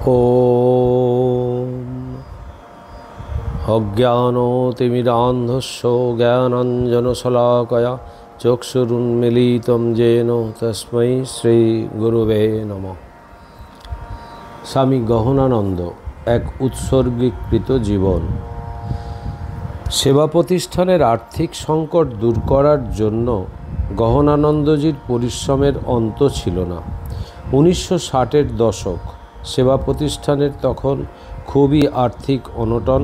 ॐ अज्ञानतिमिरान्धस्य ज्ञानाञ्जनशलाकया चक्षुरुन्मीलितं येन तस्मै श्रीगुरुवे नमः। स्वामी গহনানন্দ এক উৎসর্গীকৃত জীবন। সেবা প্রতিষ্ঠানের আর্থিক সংকট দূর করার জন্য গহনানন্দজির পরিশ্রমের অন্ত ছিল না। 1960-এর দশক। সেবা প্রতিষ্ঠানের তখন খুবই আর্থিক অনটন।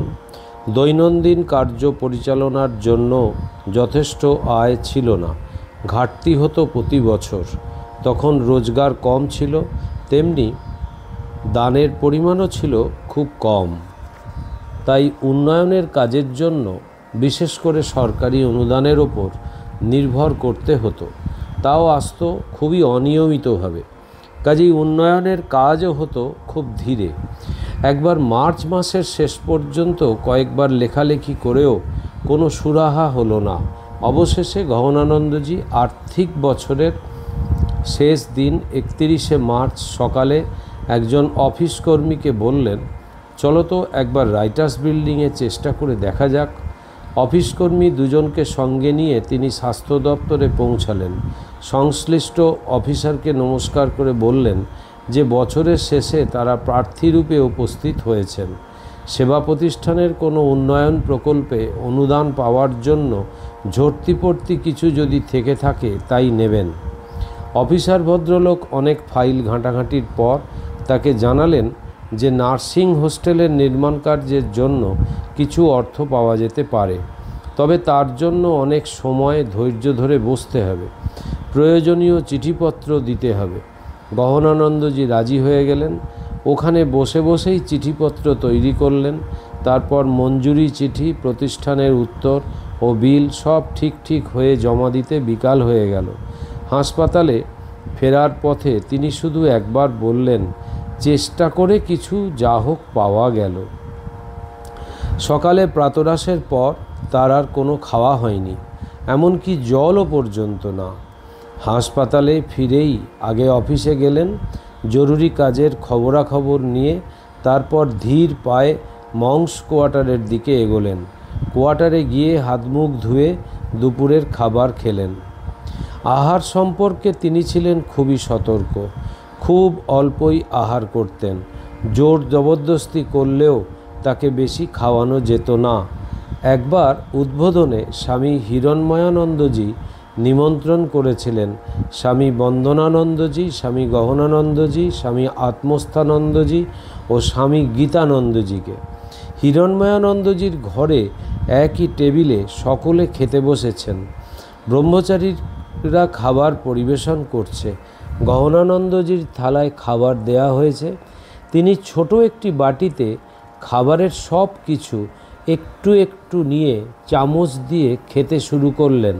দৈনন্দিন কার্য পরিচালনার জন্য যথেষ্ট আয় ছিল না, ঘাটতি হতো প্রতি বছর। তখন রোজগার কম ছিল, তেমনি দানের পরিমাণও ছিল খুব কম। তাই উন্নয়নের কাজের জন্য বিশেষ করে সরকারি অনুদানের ওপর নির্ভর করতে হতো, তাও আসতো খুবই অনিয়মিতভাবে। কাজেই উন্নয়নের কাজও হতো খুব ধীরে। একবার মার্চ মাসের শেষ পর্যন্ত কয়েকবার লেখালেখি করেও কোনো সুরাহা হলো না। অবশেষে গহনানন্দজি আর্থিক বছরের শেষ দিন 31শে মার্চ সকালে একজন অফিস কর্মীকে বললেন, চলো তো একবার রাইটার্স বিল্ডিংয়ে চেষ্টা করে দেখা যাক। অফিস কর্মী দুজনকে সঙ্গে নিয়ে তিনি স্বাস্থ্য দপ্তরে পৌঁছালেন। সংশ্লিষ্ট অফিসারকে নমস্কার করে বললেন যে বছরের শেষে তারা প্রার্থীরূপে উপস্থিত হয়েছেন। সেবা প্রতিষ্ঠানের কোনো উন্নয়ন প্রকল্পে অনুদান পাওয়ার জন্য ঝর্তিপর্তি কিছু যদি থেকে থাকে তাই নেবেন। অফিসার ভদ্রলোক অনেক ফাইল ঘাঁটাঘাঁটির পর তাকে জানালেন যে নার্সিং হোস্টেলের নির্মাণ কার্যের জন্য কিছু অর্থ পাওয়া যেতে পারে, তবে তার জন্য অনেক সময় ধৈর্য ধরে বসতে হবে, প্রয়োজনীয় চিঠিপত্র দিতে হবে। গহনানন্দজি রাজি হয়ে গেলেন। ওখানে বসে বসেই চিঠিপত্র তৈরি করলেন। তারপর মঞ্জুরি চিঠি, প্রতিষ্ঠানের উত্তর ও বিল সব ঠিক হয়ে জমা দিতে বিকাল হয়ে গেল। হাসপাতালে ফেরার পথে তিনি শুধু একবার বললেন, চেষ্টা করে কিছু যা হোক পাওয়া গেল। সকালে প্রাতরাশের পর তার আর কোনো খাওয়া হয়নি, এমনকি জলও পর্যন্ত না। হাসপাতালে ফিরেই আগে অফিসে গেলেন, জরুরি কাজের খবরাখবর নিয়ে তারপর ধীর পায়ে মংস কোয়ার্টারের দিকে এগোলেন। কোয়ার্টারে গিয়ে হাত মুখ ধুয়ে দুপুরের খাবার খেলেন। আহার সম্পর্কে তিনি ছিলেন খুবই সতর্ক, খুব অল্পই আহার করতেন। জোর জবরদস্তি করলেও তাকে বেশি খাওয়ানো যেত না। একবার উদ্বোধনে স্বামী হিরণময়ানন্দজি নিমন্ত্রণ করেছিলেন স্বামী বন্দনানন্দজি, স্বামী গহনানন্দজি, স্বামী আত্মস্থানন্দজি ও স্বামী গীতানন্দজিকে। হিরণময়ানন্দজির ঘরে একই টেবিলে সকলে খেতে বসেছেন। ব্রহ্মচারীরা খাবার পরিবেশন করছে। গহনানন্দজির থালায় খাবার দেয়া হয়েছে। তিনি ছোট একটি বাটিতে খাবারের সব কিছু একটু একটু নিয়ে চামচ দিয়ে খেতে শুরু করলেন।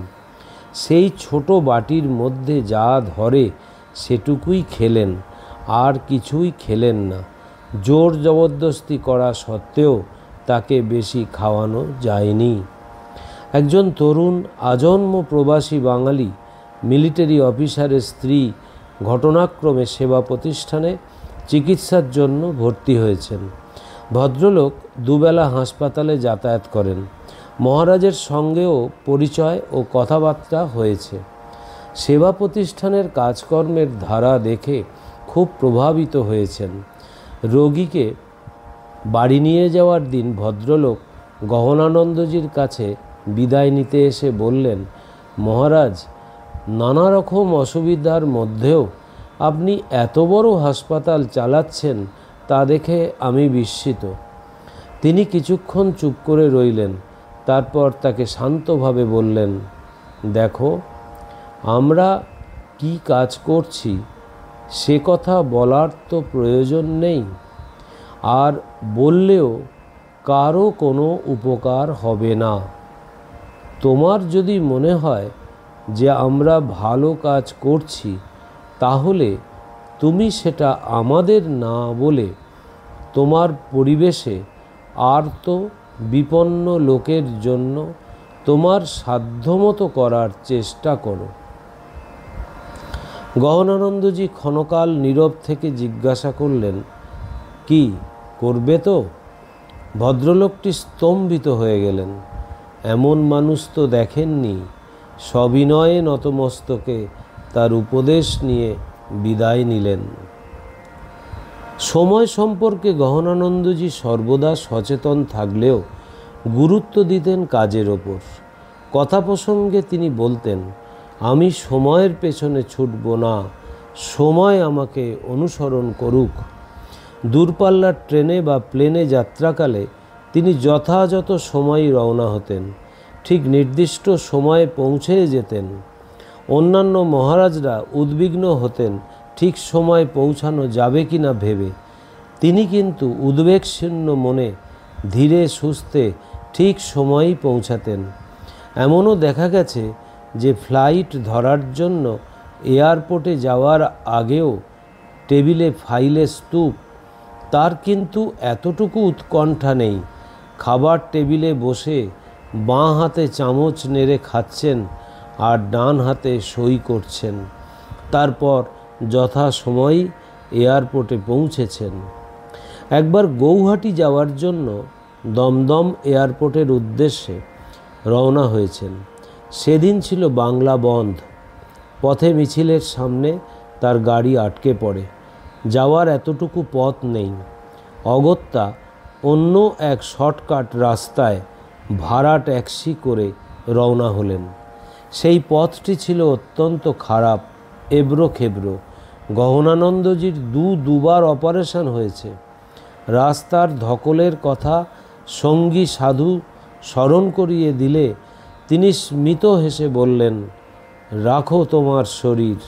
সেই ছোট বাটির মধ্যে যা ধরে সেটুকুই খেলেন, আর কিছুই খেলেন না। জোর জবরদস্তি করা সত্ত্বেও তাকে বেশি খাওয়ানো যায়নি। একজন তরুণ আজন্ম প্রবাসী বাঙালি মিলিটারি অফিসারের স্ত্রী ঘটনাক্রমে সেবা প্রতিষ্ঠানে চিকিৎসার জন্য ভর্তি হয়েছেন। ভদ্রলোক দুবেলা হাসপাতালে যাতায়াত করেন। মহারাজের সঙ্গেও পরিচয় ও কথাবার্তা হয়েছে। সেবা প্রতিষ্ঠানের কাজকর্মের ধারা দেখে খুব প্রভাবিত হয়েছেন। রোগীকে বাড়ি নিয়ে যাওয়ার দিন ভদ্রলোক গহনানন্দজির কাছে বিদায় নিতে এসে বললেন, মহারাজ, নানা রকম অসুবিধার মধ্যেও আপনি এত বড় হাসপাতাল চালাচ্ছেন তা দেখে আমি বিস্মিত। তিনি কিছুক্ষণ চুপ করে রইলেন। তারপর তাকে শান্তভাবে বললেন, দেখো, আমরা কি কাজ করছি সে কথা বলার তো প্রয়োজন নেই, আর বললেও কারো কোনো উপকার হবে না। তোমার যদি মনে হয় যে আমরা ভালো কাজ করছি, তাহলে তুমি সেটা আমাদের না বলে তোমার পরিবেশে আর তো বিপন্ন লোকের জন্য তোমার সাধ্যমতো করার চেষ্টা করো। গহনানন্দজি ক্ষণকাল নীরব থেকে জিজ্ঞাসা করলেন, কি করবে তো? ভদ্রলোকটি স্তম্ভিত হয়ে গেলেন। এমন মানুষ তো দেখেননি। সবিনয়ে নতমস্তকে তার উপদেশ নিয়ে বিদায় নিলেন। সময় সম্পর্কে গহনানন্দজি সর্বদা সচেতন থাকলেও গুরুত্ব দিতেন কাজের ওপর। কথা প্রসঙ্গে তিনি বলতেন, আমি সময়ের পেছনে ছুটব না, সময় আমাকে অনুসরণ করুক। দূরপাল্লার ট্রেনে বা প্লেনে যাত্রাকালে তিনি যথাযথ সময় রওনা হতেন, ঠিক নির্দিষ্ট সময়ে পৌঁছে যেতেন। অন্যান্য মহারাজরা উদ্বিগ্ন হতেন ঠিক সময়ে পৌঁছানো যাবে কি না ভেবে। তিনি কিন্তু উদ্বেগশূন্য মনে ধীরে সুস্থে ঠিক সময়েই পৌঁছাতেন। এমনও দেখা গেছে যে ফ্লাইট ধরার জন্য এয়ারপোর্টে যাওয়ার আগেও টেবিলে ফাইলের স্তূপ। তার কিন্তু এতটুকু উৎকণ্ঠা নেই, খাবার টেবিলে বসে বাঁ হাতে চামচ নেড়ে খাচ্ছেন আর ডান হাতে সই করছেন। তারপর যথাসময়েই এয়ারপোর্টে পৌঁছেছেন। একবার গৌহাটি যাওয়ার জন্য দমদম এয়ারপোর্টের উদ্দেশ্যে রওনা হয়েছেন। সেদিন ছিল বাংলা বন্ধ। পথে মিছিলের সামনে তার গাড়ি আটকে পড়ে। যাওয়ার এতটুকু পথ নেই। অগত্যা অন্য এক শর্টকাট রাস্তায় ভাড়া ট্যাক্সি করে রওনা হলেন। সেই পথটি ছিল অত্যন্ত খারাপ, এবড়ো খেবড়ো। গহনানন্দজির দুবার অপারেশন হয়েছে। রাস্তার ধকলের কথা সঙ্গী সাধু স্মরণ করিয়ে দিলে তিনি স্মিত হেসে বললেন, রাখো তোমার শরীর,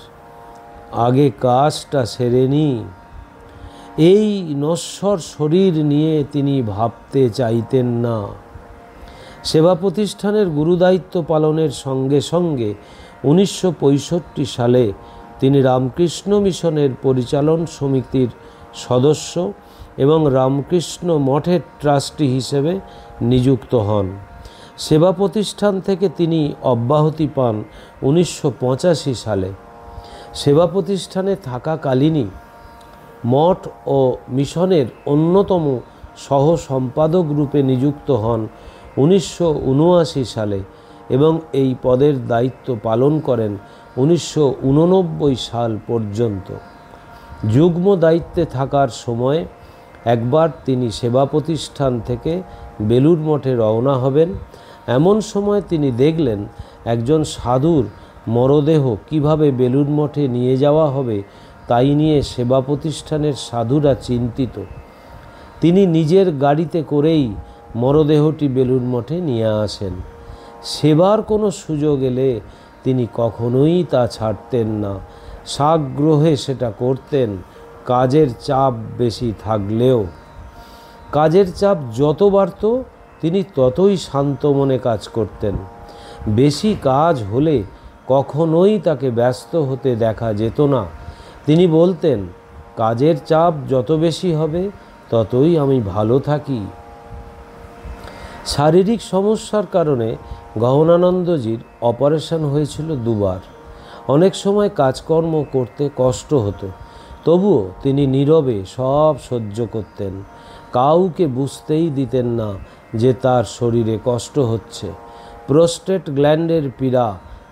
আগে কাজটা সেরে নি। এই নশ্বর শরীর নিয়ে তিনি ভাবতে চাইতেন না। সেবা প্রতিষ্ঠানের গুরুদায়িত্ব পালনের সঙ্গে সঙ্গে 1965 সালে তিনি রামকৃষ্ণ মিশনের পরিচালন সমিতির সদস্য এবং রামকৃষ্ণ মঠের ট্রাস্টি হিসেবে নিযুক্ত হন। সেবা প্রতিষ্ঠান থেকে তিনি অব্যাহতি পান 1985 সালে। সেবা প্রতিষ্ঠানে থাকাকালীনই মঠ ও মিশনের অন্যতম সহ সম্পাদক রূপে নিযুক্ত হন 1979 সালে এবং এই পদের দায়িত্ব পালন করেন 1989 সাল পর্যন্ত। যুগ্ম দায়িত্বে থাকার সময় একবার তিনি সেবা প্রতিষ্ঠান থেকে বেলুড় মঠে রওনা হবেন। এমন সময় তিনি দেখলেন একজন সাধুর মরদেহ কিভাবে বেলুড় মঠে নিয়ে যাওয়া হবে তাই নিয়ে সেবা প্রতিষ্ঠানের সাধুরা চিন্তিত। তিনি নিজের গাড়িতে করেই মরদেহটি বেলুড় মঠে নিয়ে আসেন। সেবার কোনো সুযোগ এলে তিনি কখনোই তা ছাড়তেন না, সাগ্রহে সেটা করতেন, কাজের চাপ বেশি থাকলেও। কাজের চাপ যত বাড়ত তিনি ততই শান্ত মনে কাজ করতেন। বেশি কাজ হলে কখনোই তাকে ব্যস্ত হতে দেখা যেত না। তিনি বলতেন, কাজের চাপ যত বেশি হবে ততই আমি ভালো থাকি। শারীরিক সমস্যার কারণে গহনানন্দজির অপারেশন হয়েছিল দুবার। অনেক সময় কাজকর্ম করতে কষ্ট হতো, তবুও তিনি নীরবে সব সহ্য করতেন। কাউকে বুঝতেই দিতেন না যে তার শরীরে কষ্ট হচ্ছে। প্রোস্টেট গ্ল্যান্ডের পীড়া,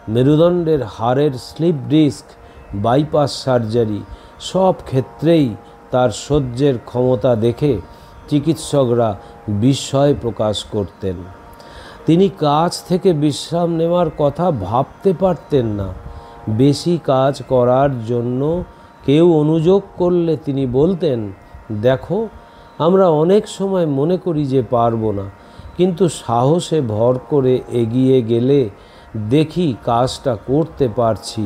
মেরুদণ্ডের হাড়ের স্লিপ ডিস্ক, বাইপাস সার্জারি, সব ক্ষেত্রেই তার সহ্যের ক্ষমতা দেখে চিকিৎসকরা বিস্ময় প্রকাশ করতেন। তিনি কাজ থেকে বিশ্রাম নেওয়ার কথা ভাবতে পারতেন না। বেশি কাজ করার জন্য কেউ অনুযোগ করলে তিনি বলতেন, দেখো, আমরা অনেক সময় মনে করি যে পারবো না, কিন্তু সাহসে ভর করে এগিয়ে গেলে দেখি কাজটা করতে পারছি।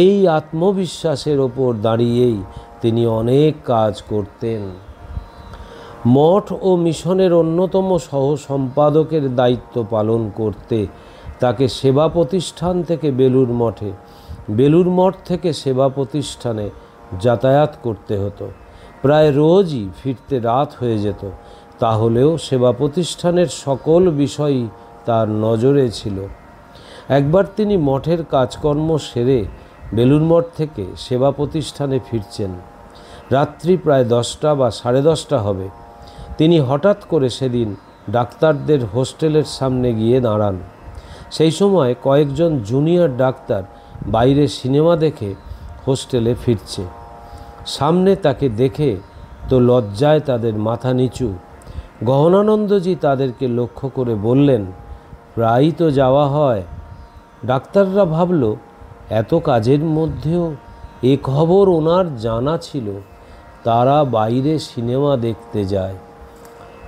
এই আত্মবিশ্বাসের ওপর দাঁড়িয়েই তিনি অনেক কাজ করতেন। মঠ ও মিশনের অন্যতম সহ সম্পাদকের দায়িত্ব পালন করতে তাকে সেবা প্রতিষ্ঠান থেকে বেলুড় মঠে, বেলুড় মঠ থেকে সেবা প্রতিষ্ঠানে যাতায়াত করতে হতো। প্রায় রোজই ফিরতে রাত হয়ে যেত। তাহলেও সেবা প্রতিষ্ঠানের সকল বিষয়ই তার নজরে ছিল। একবার তিনি মঠের কাজকর্ম সেরে বেলুড় মঠ থেকে সেবা প্রতিষ্ঠানে ফিরছেন। রাত্রি প্রায় 10টা বা 10:30 হবে। তিনি হঠাৎ করে সেদিন ডাক্তারদের হোস্টেলের সামনে গিয়ে দাঁড়ান। সেই সময় কয়েকজন জুনিয়র ডাক্তার বাইরে সিনেমা দেখে হোস্টেলে ফিরছে। সামনে তাকে দেখে তো লজ্জায় তাদের মাথা নিচু। গহনানন্দজি তাদেরকে লক্ষ্য করে বললেন, প্রায়ই তো যাওয়া হয়। ডাক্তাররা ভাবল এত কাজের মধ্যেও এ খবর ওনার জানা ছিল, তারা বাইরে সিনেমা দেখতে যায়।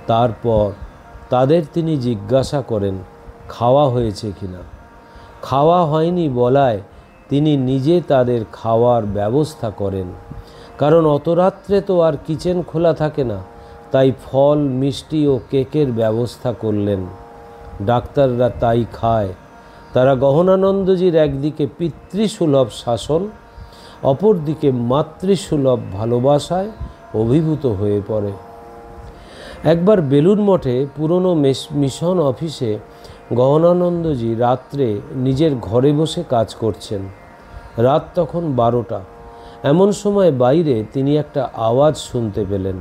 তারপর তাদের তিনি জিজ্ঞাসা করেন খাওয়া হয়েছে কিনা। খাওয়া হয়নি বলায় তিনি নিজে তাদের খাওয়ার ব্যবস্থা করেন, কারণ অত রাত্রে তো আর কিচেন খোলা থাকে না, তাই ফল, মিষ্টি ও কেকের ব্যবস্থা করলেন। ডাক্তাররা তাই খায়। তারা গহনানন্দজির একদিকে পিতৃসুলভ শাসন, অপরদিকে মাতৃসুলভ ভালোবাসায় অভিভূত হয়ে পড়ে। একবার বেলুড় মঠে পুরনো মিশন অফিসে গহনানন্দজি রাত্রে নিজের ঘরে বসে কাজ করছেন। রাত তখন 12টা। এমন সময় বাইরে তিনি একটা আওয়াজ শুনতে পেলেন।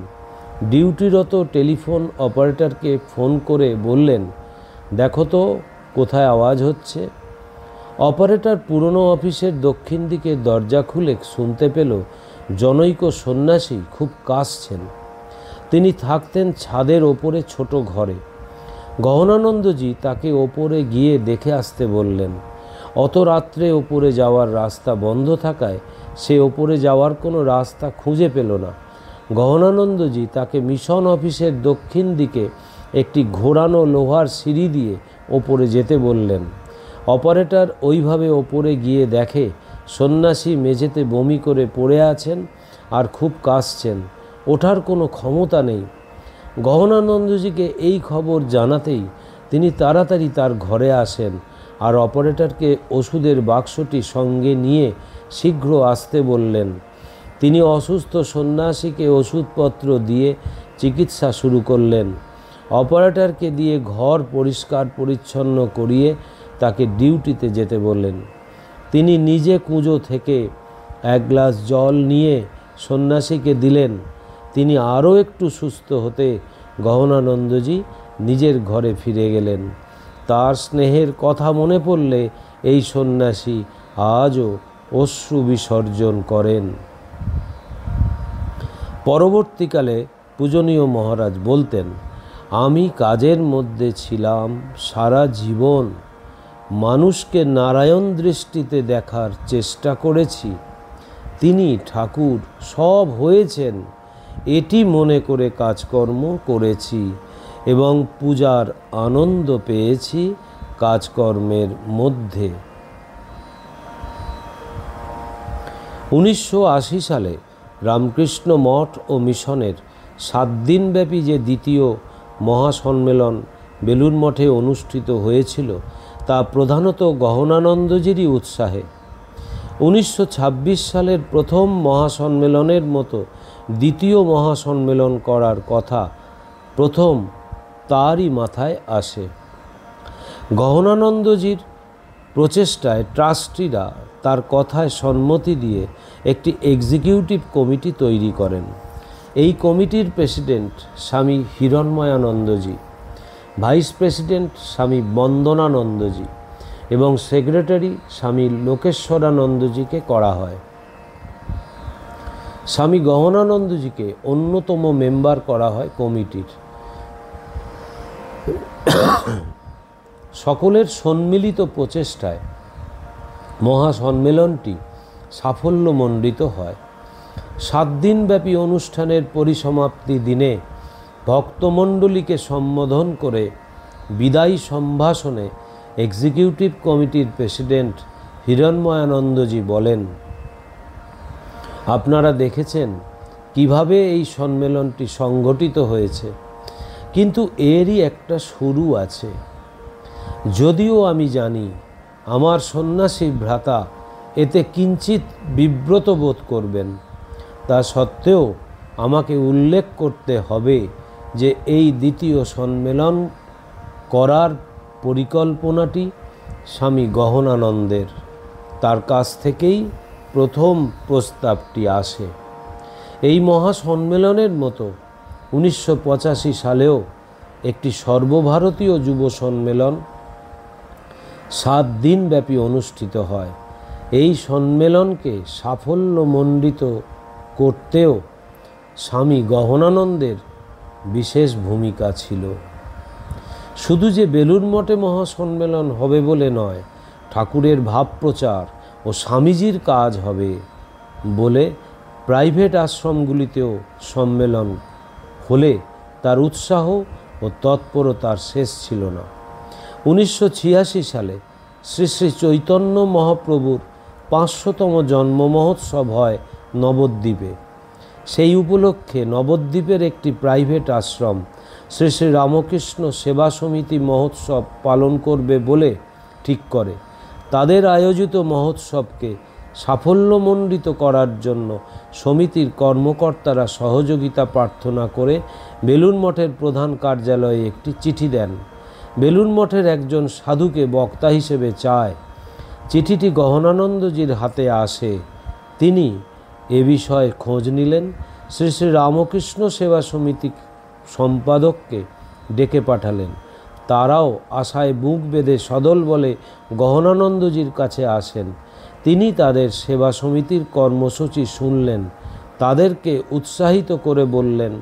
ডিউটিরত টেলিফোন অপারেটরকে ফোন করে বললেন, দেখো তো কোথায় আওয়াজ হচ্ছে। অপারেটর পুরনো অফিসের দক্ষিণ দিকে দরজা খুলে শুনতে পেল জনৈক সন্ন্যাসী খুব কাশছেন। তিনি থাকতেন ছাদের ওপরে ছোট ঘরে। গহনানন্দজি তাকে ওপরে গিয়ে দেখে আসতে বললেন। অত রাত্রে ওপরে যাওয়ার রাস্তা বন্ধ থাকায় সে ওপরে যাওয়ার কোনো রাস্তা খুঁজে পেল না। গহনানন্দজি তাকে মিশন অফিসের দক্ষিণ দিকে একটি ঘোরানো লোহার সিঁড়ি দিয়ে ওপরে যেতে বললেন। অপারেটর ওইভাবে ওপরে গিয়ে দেখে সন্ন্যাসী মেঝেতে বমি করে পড়ে আছেন আর খুব কাশছেন, ওঠার কোনো ক্ষমতা নেই। গহনানন্দজিকে এই খবর জানাতেই তিনি তাড়াতাড়ি তার ঘরে আসেন আর অপারেটরকে ওষুধের বাক্সটি সঙ্গে নিয়ে শীঘ্র আসতে বললেন। তিনি অসুস্থ সন্ন্যাসীকে ওষুধপত্র দিয়ে চিকিৎসা শুরু করলেন। অপারেটরকে দিয়ে ঘর পরিষ্কার পরিচ্ছন্ন করিয়ে তাকে ডিউটিতে যেতে বললেন। তিনি নিজে কুঁজো থেকে এক গ্লাস জল নিয়ে সন্ন্যাসীকে দিলেন। তিনি আরও একটু সুস্থ হতে গহনানন্দজি নিজের ঘরে ফিরে গেলেন। তার স্নেহের কথা মনে পড়লে এই সন্ন্যাসী আজও অশ্রু বিসর্জন করেন। পরবর্তীকালে পূজনীয় মহারাজ বলতেন, আমি কাজের মধ্যে ছিলাম সারা জীবন, মানুষকে নারায়ণ দৃষ্টিতে দেখার চেষ্টা করেছি। তিনি ঠাকুর সব হয়েছেন এটি মনে করে কাজকর্ম করেছি এবং পূজার আনন্দ পেয়েছি কাজকর্মের মধ্যে। 1980 সালে রামকৃষ্ণ মঠ ও মিশনের 7 দিনব্যাপী যে দ্বিতীয় মহাসম্মেলন বেলুড় মঠে অনুষ্ঠিত হয়েছিল তা প্রধানত গহনানন্দজিরই উৎসাহে। 1926 সালের প্রথম মহাসম্মেলনের মতো দ্বিতীয় মহাসম্মেলন করার কথা প্রথম তারই মাথায় আসে। গহনানন্দজির প্রচেষ্টায় ট্রাস্টিরা তার কথায় সম্মতি দিয়ে একটি এক্সিকিউটিভ কমিটি তৈরি করেন। এই কমিটির প্রেসিডেন্ট স্বামী হিরণময়ানন্দজি, ভাইস প্রেসিডেন্ট স্বামী বন্দনানন্দজি এবং সেক্রেটারি স্বামী লোকেশ্বরানন্দজিকে করা হয়। স্বামী গহনানন্দজিকে অন্যতম মেম্বার করা হয় কমিটির। সকলের সম্মিলিত প্রচেষ্টায় মহাসম্মেলনটি সাফল্যমণ্ডিত হয়। 7 দিনব্যাপী অনুষ্ঠানের পরিসমাপ্তি দিনে ভক্তমণ্ডলীকে সম্বোধন করে বিদায়ী সম্ভাষণে এক্সিকিউটিভ কমিটির প্রেসিডেন্ট হিরণময়ানন্দজি বলেন, আপনারা দেখেছেন কিভাবে এই সম্মেলনটি সংগঠিত হয়েছে, কিন্তু এরই একটা শুরু আছে। যদিও আমি জানি আমার সন্ন্যাসী ভ্রাতা এতে কিঞ্চিত বিব্রত বোধ করবেন, তা সত্ত্বেও আমাকে উল্লেখ করতে হবে যে এই দ্বিতীয় সম্মেলন করার পরিকল্পনাটি স্বামী গহনানন্দের। তার কাছ থেকেই প্রথম প্রস্তাবটি আসে। এই মহাসম্মেলনের মতো 1985 সালেও একটি সর্বভারতীয় যুব সম্মেলন 7 দিনব্যাপী অনুষ্ঠিত হয়। এই সম্মেলনকে সাফল্যমণ্ডিত করতেও স্বামী গহনানন্দের বিশেষ ভূমিকা ছিল। শুধু যে বেলুড় মঠে মহাসম্মেলন হবে বলে নয়, ঠাকুরের ভাব প্রচার ও স্বামীজির কাজ হবে বলে প্রাইভেট আশ্রমগুলিতেও সম্মেলন হলে তার উৎসাহ ও তৎপরতার শেষ ছিল না। 1986 সালে শ্রী শ্রী চৈতন্য মহাপ্রভুর 500তম জন্ম মহোৎসব হয় নবদ্বীপে। সেই উপলক্ষে নবদ্বীপের একটি প্রাইভেট আশ্রম শ্রী শ্রী রামকৃষ্ণ সেবা সমিতি মহোৎসব পালন করবে বলে ঠিক করে। তাদের আয়োজিত মহোৎসবকে সাফল্যমণ্ডিত করার জন্য সমিতির কর্মকর্তারা সহযোগিতা প্রার্থনা করে বেলুড় মঠের প্রধান কার্যালয়ে একটি চিঠি দেন। বেলুড় মঠের একজন সাধুকে বক্তা হিসেবে চায়। চিঠিটি গহনানন্দজির হাতে আসে। তিনি এ বিষয়ে খোঁজ নিলেন। শ্রী শ্রী রামকৃষ্ণ সেবা সমিতি সম্পাদককে ডেকে পাঠালেন। তারাও আশায় বুক বেঁধে সদল বলে গহনানন্দজির কাছে আসেন। তিনি তাদের সেবা সমিতির কর্মসূচি শুনলেন, তাদেরকে উৎসাহিত করে বললেন,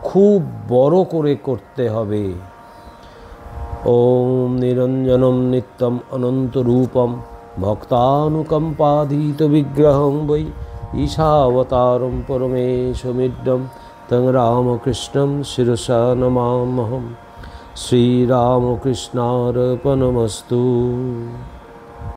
খুব বড় করে করতে হবে। ওম নিরঞ্জনম নিত্যম অনন্তরূপম ভক্তানুকম্পাধীত বিগ্রহং বৈ ঈশাবতারম পরমেশমিড্ডম তং রামকৃষ্ণম শিরসা নমামহম। শ্রীরামকৃষ্ণার্পণমস্তু।